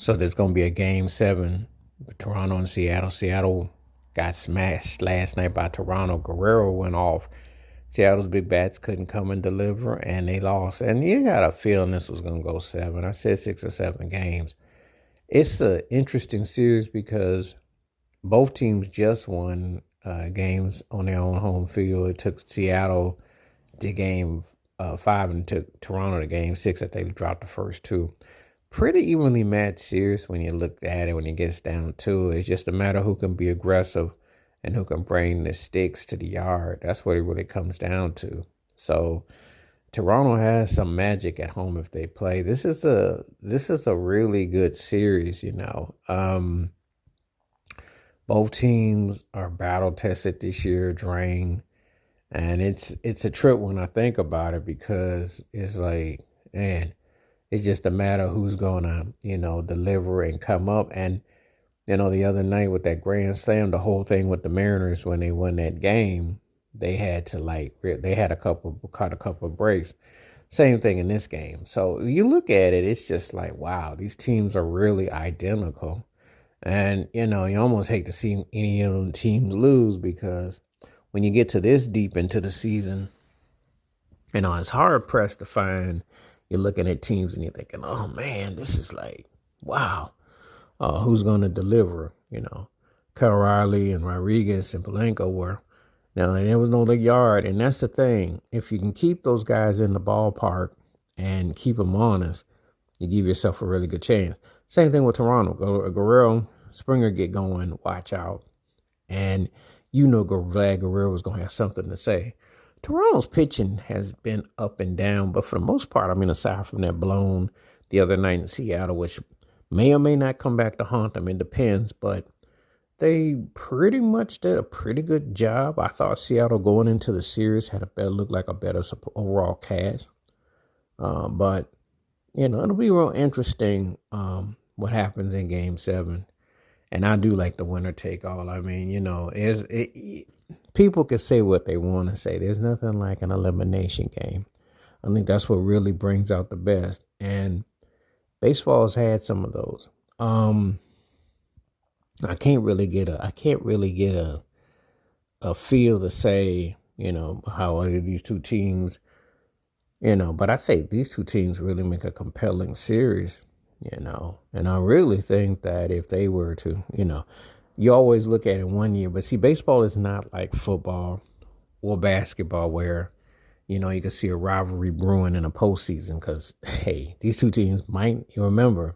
So there's going to be a game seven, Toronto and Seattle. Seattle got smashed last night by Toronto. Guerrero went off. Seattle's big bats couldn't come and deliver, and they lost. And you got a feeling this was going to go seven. I said 6 or 7 games. It's an interesting series because both teams just won games on their own home field. It took Seattle to game five and took Toronto to game six. I think they dropped the first two. Pretty evenly matched series when you look at it, when it gets down to it. It's just a matter of who can be aggressive and who can bring the sticks to the yard. That's what it really comes down to. So Toronto has some magic at home if they play. This is a really good series, you know. Both teams are battle tested this year, drained. And it's a trip when I think about it because it's like, man, it's just a matter of who's gonna, deliver and come up. And the other night with that grand slam, the whole thing with the Mariners when they won that game, they had to they had caught a couple of breaks. Same thing in this game. So you look at it, it's just like, wow, these teams are really identical. And you almost hate to see any of them teams lose because when you get to this deep into the season, it's hard pressed to find. You're looking at teams and you're thinking, oh man, this is like, wow, who's going to deliver? Kyle Riley and Rodriguez and Polanco were. Now, there was no yard, and that's the thing. If you can keep those guys in the ballpark and keep them honest, you give yourself a really good chance. Same thing with Toronto. Guerrero, Springer get going, watch out. And Vlad Guerrero was going to have something to say. Toronto's pitching has been up and down, but for the most part, aside from that blown the other night in Seattle, which may or may not come back to haunt them, it depends, but they pretty much did a pretty good job. I thought Seattle going into the series had looked like a better overall cast. But, it'll be real interesting what happens in game seven. And I do like the winner take all. People can say what they want to say. There's nothing like an elimination game. I think that's what really brings out the best. And baseball's had some of those. I can't really get a feel to say, how are these two teams, but I think these two teams really make a compelling series, and I really think that if they were to, you always look at it one year, but see, baseball is not like football or basketball where, you can see a rivalry brewing in a postseason because, hey, these two teams might, you remember,